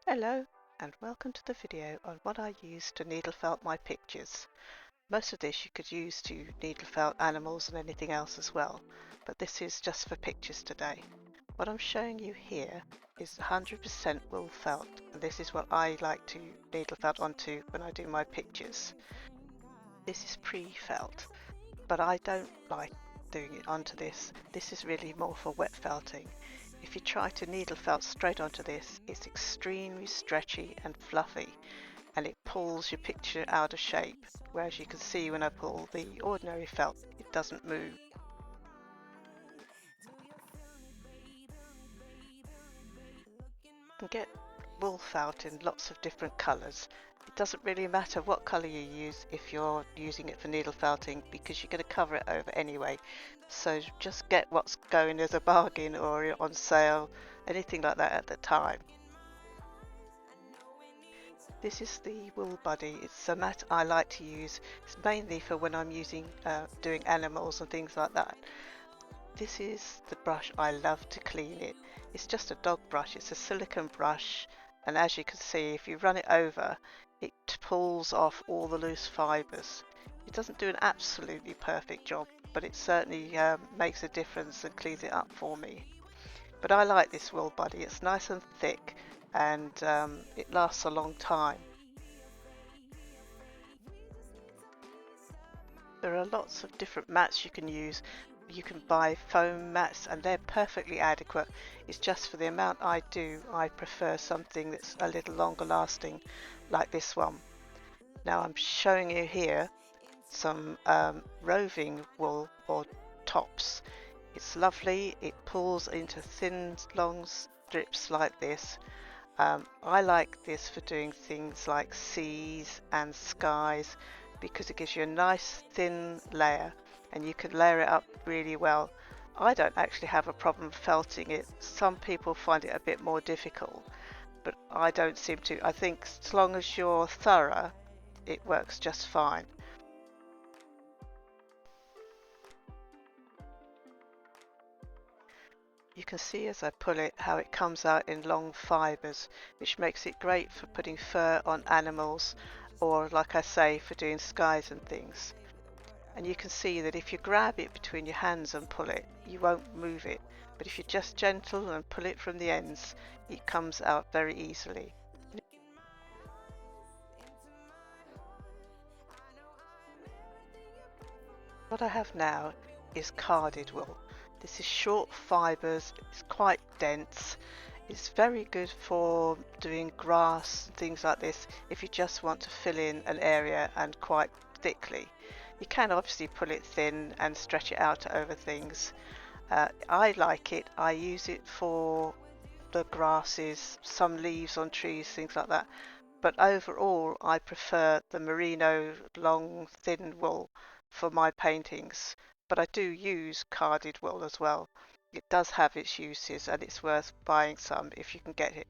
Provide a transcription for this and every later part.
Hello and welcome to the video on what I use to needle felt my pictures. Most of this you could use to needle felt animals and anything else as well, but this is just for pictures today. What I'm showing you here is 100% wool felt, and this is what I like to needle felt onto when I do my pictures. This is pre-felt, but I don't like doing it onto this. This is really more for wet felting. If you try to needle felt straight onto this, it's extremely stretchy and fluffy, and it pulls your picture out of shape, whereas you can see when I pull the ordinary felt, it doesn't move. You can get wool felt in lots of different colours. It doesn't really matter what colour you use if you're using it for needle felting, because you're going to cover it over anyway. So just get what's going as a bargain or on sale, anything like that at the time. This is the Wool Buddy. It's a mat I like to use. It's mainly for when I'm doing animals and things like that. This is the brush I love to clean it. It's just a dog brush. It's a silicone brush, and as you can see, if you run it over, it pulls off all the loose fibres. It doesn't do an absolutely perfect job, but it certainly makes a difference and cleans it up for me. But I like this Wool Buddy. It's nice and thick, and it lasts a long time. There are lots of different mats you can use. You can buy foam mats and they're perfectly adequate. It's just for the amount I do, I prefer something that's a little longer lasting, like this one. Now I'm showing you here some roving wool or tops. It's lovely. It pulls into thin long strips like this. I like this for doing things like seas and skies, because it gives you a nice thin layer and you can layer it up really well. I don't actually have a problem felting it. Some people find it a bit more difficult, but I don't seem to. I think as long as you're thorough, it works just fine. You can see as I pull it how it comes out in long fibres, which makes it great for putting fur on animals, or like I say, for doing skies and things. And you can see that if you grab it between your hands and pull it, you won't move it. But if you're just gentle and pull it from the ends, it comes out very easily. What I have now is carded wool. This is short fibres, it's quite dense. It's very good for doing grass and things like this if you just want to fill in an area and quite thickly. You can obviously pull it thin and stretch it out over things. I like it. I use it for the grasses, some leaves on trees, things like that. But overall, I prefer the merino long thin wool for my paintings. But I do use carded wool as well. It does have its uses and it's worth buying some if you can get it.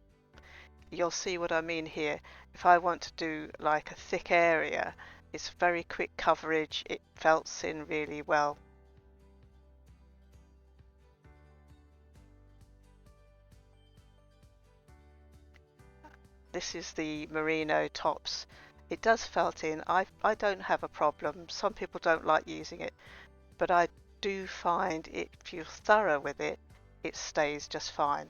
You'll see what I mean here. If I want to do like a thick area, it's very quick coverage. It felts in really well. This is the merino tops. It does felt in. I don't have a problem. Some people don't like using it, but I do find if you're thorough with it, it stays just fine.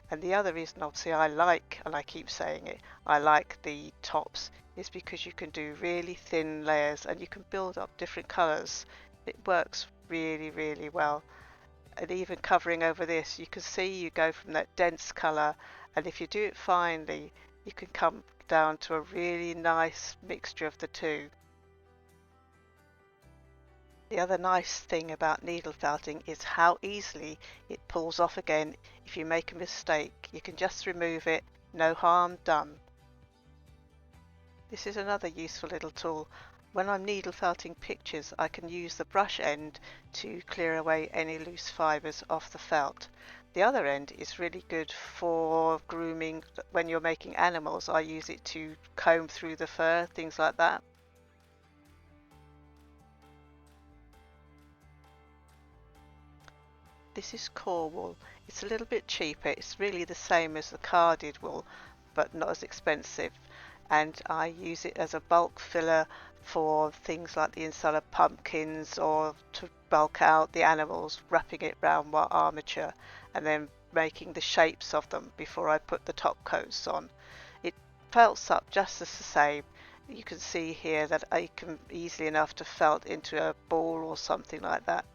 And the other reason obviously I like, and I keep saying it, I like the tops, is because you can do really thin layers and you can build up different colours. It works really, really well. And even covering over this, you can see you go from that dense colour, and if you do it finely, you can come down to a really nice mixture of the two. The other nice thing about needle felting is how easily it pulls off again. If you make a mistake, you can just remove it, no harm done. This is another useful little tool. When I'm needle felting pictures, I can use the brush end to clear away any loose fibres off the felt. The other end is really good for grooming. When you're making animals, I use it to comb through the fur, things like that. This is core wool. It's a little bit cheaper. It's really the same as the carded wool, but not as expensive, and I use it as a bulk filler for things like the inside of pumpkins, or to bulk out the animals, wrapping it around armature and then making the shapes of them before I put the top coats on. It felts up just as the same. You can see here that I can easily enough to felt into a ball or something like that.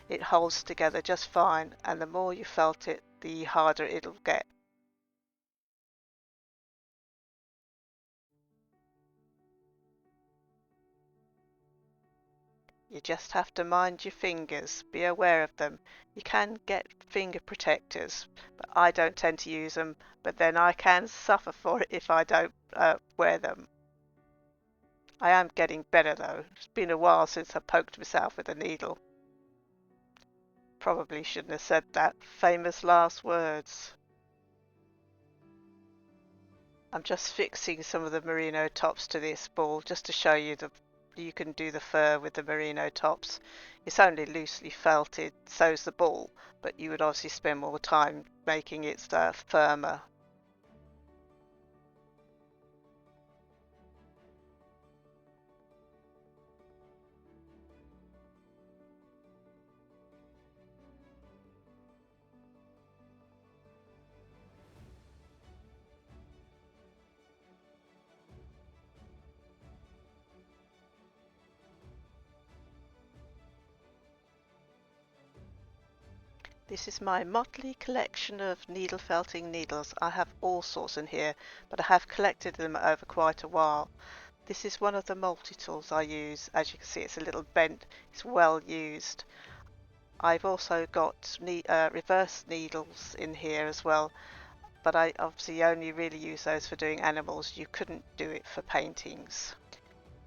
It holds together just fine, and the more you felt it, the harder it'll get. You just have to mind your fingers, be aware of them. You can get finger protectors, but I don't tend to use them, but then I can suffer for it if I don't wear them. I am getting better though. It's been a while since I poked myself with a needle. Probably shouldn't have said that. Famous last words. I'm just fixing some of the merino tops to this ball just to show you that you can do the fur with the merino tops. It's only loosely felted, so's the ball, but you would obviously spend more time making it firmer. This is my motley collection of needle felting needles. I have all sorts in here, but I have collected them over quite a while. This is one of the multi-tools I use. As you can see, it's a little bent. It's well used. I've also got reverse needles in here as well, but I obviously only really use those for doing animals. You couldn't do it for paintings.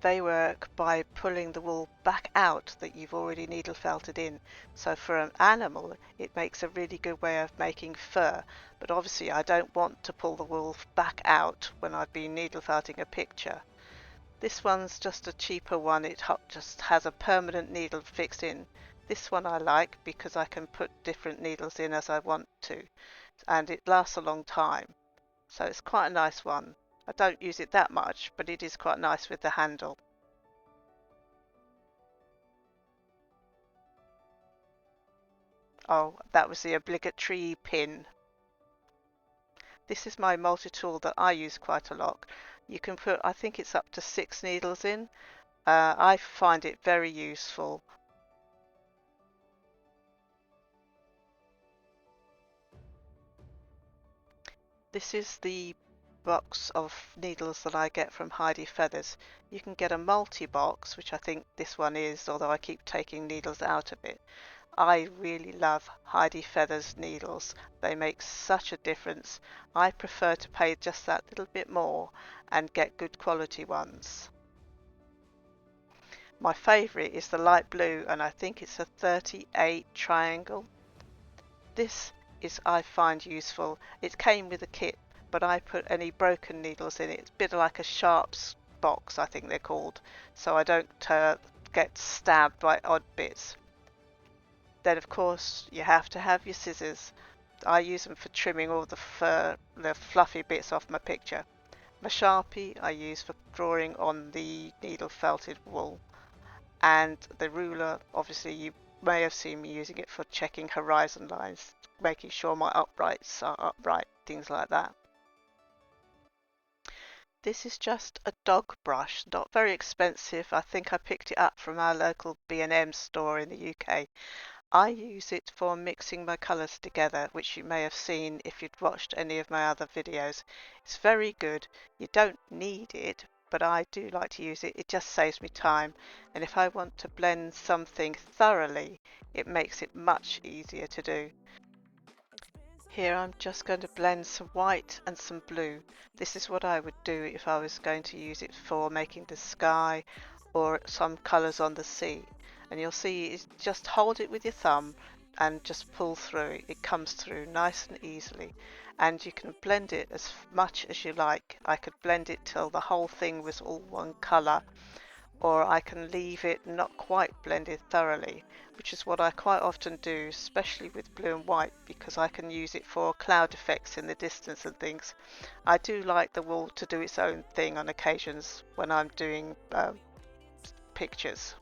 They work by pulling the wool back out that you've already needle felted in. So for an animal, it makes a really good way of making fur, but obviously I don't want to pull the wool back out when I've been needle felting a picture. This one's just a cheaper one. It just has a permanent needle fixed in. This one I like because I can put different needles in as I want to, and it lasts a long time. So it's quite a nice one. I don't use it that much, but it is quite nice with the handle. Oh, that was the obligatory pin. This is my multi-tool that I use quite a lot. You can put, I think it's up to 6 needles in. I find it very useful. This is the box of needles that I get from Heidi Feathers. You can get a multi-box, which I think this one is, although I keep taking needles out of it. I really love Heidi Feathers needles. They make such a difference. I prefer to pay just that little bit more and get good quality ones. My favourite is the light blue, and I think it's a 38 triangle. This is, I find, useful. It came with a kit, but I put any broken needles in it. It's a bit like a sharps box, I think they're called, so I don't get stabbed by odd bits. Then of course you have to have your scissors. I use them for trimming all the fur, the fluffy bits off my picture. My Sharpie I use for drawing on the needle felted wool, and the ruler, obviously you may have seen me using it for checking horizon lines, making sure my uprights are upright, things like that. This is just a dog brush, not very expensive. I think I picked it up from our local B&M store in the UK. I use it for mixing my colours together, which you may have seen if you'd watched any of my other videos. It's very good. You don't need it, but I do like to use it. It just saves me time, and if I want to blend something thoroughly, it makes it much easier to do. Here I'm just going to blend some white and some blue. This is what I would do if I was going to use it for making the sky or some colours on the sea. And you'll see, just hold it with your thumb and just pull through. It comes through nice and easily, and you can blend it as much as you like. I could blend it till the whole thing was all one colour, or I can leave it not quite blended thoroughly, which is what I quite often do, especially with blue and white, because I can use it for cloud effects in the distance and things. I do like the wool to do its own thing on occasions when I'm doing pictures.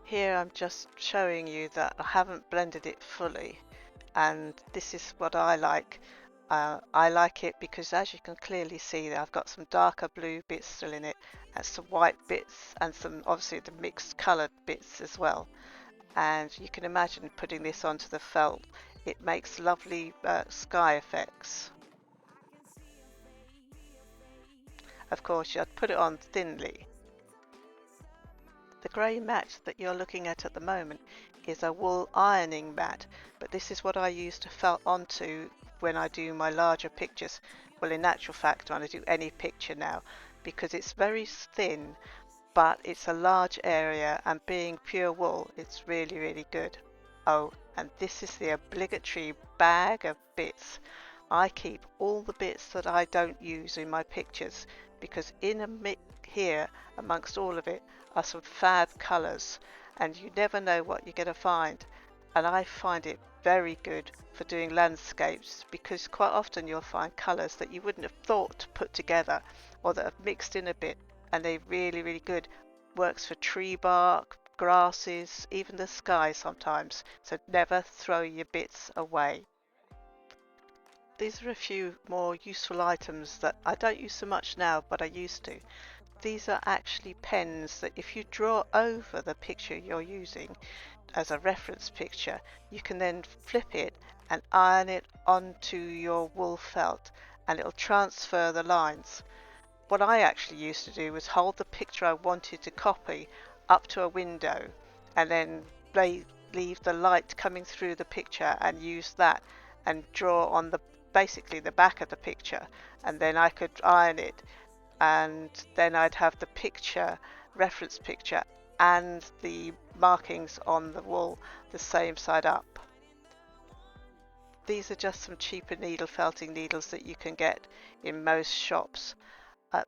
Here I'm just showing you that I haven't blended it fully, and this is what I like. I like it because, as you can clearly see, I've got some darker blue bits still in it and some white bits and some obviously the mixed coloured bits as well. And you can imagine putting this onto the felt, it makes lovely sky effects. Of course, you'd put it on thinly. The grey mat that you're looking at the moment is a wool ironing mat, but this is what I use to felt onto when I do my larger pictures. Well, in actual fact, when I do any picture now, because it's very thin, but it's a large area, and being pure wool, it's really, really good. Oh, and this is the obligatory bag of bits. I keep all the bits that I don't use in my pictures, because in a mix here amongst all of it are some fab colours, and you never know what you're going to find. And I find it very good for doing landscapes, because quite often you'll find colours that you wouldn't have thought to put together, or that have mixed in a bit, and they're really, really good. Works for tree bark, grasses, even the sky sometimes, so never throw your bits away. These are a few more useful items that I don't use so much now, but I used to. These are actually pens that if you draw over the picture you're using as a reference picture, you can then flip it and iron it onto your wool felt, and it'll transfer the lines. What I actually used to do was hold the picture I wanted to copy up to a window and then leave the light coming through the picture and use that and draw on the basically the back of the picture, and then I could iron it, and then I'd have the picture, reference picture, and the markings on the wall the same side up. These are just some cheaper needle felting needles that you can get in most shops.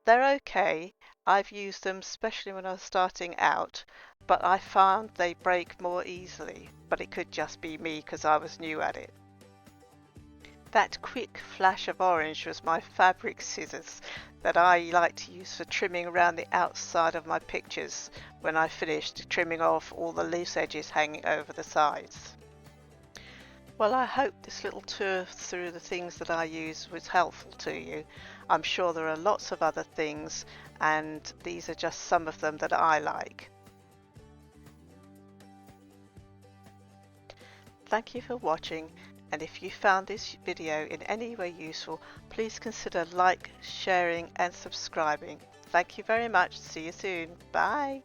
They're okay. I've used them especially when I was starting out, but I found they break more easily, but it could just be me because I was new at it. That quick flash of orange was my fabric scissors that I like to use for trimming around the outside of my pictures when I finished trimming off all the loose edges hanging over the sides. Well, I hope this little tour through the things that I use was helpful to you. I'm sure there are lots of other things, and these are just some of them that I like. Thank you for watching, and if you found this video in any way useful, please consider sharing and subscribing. Thank you very much. See you soon. Bye.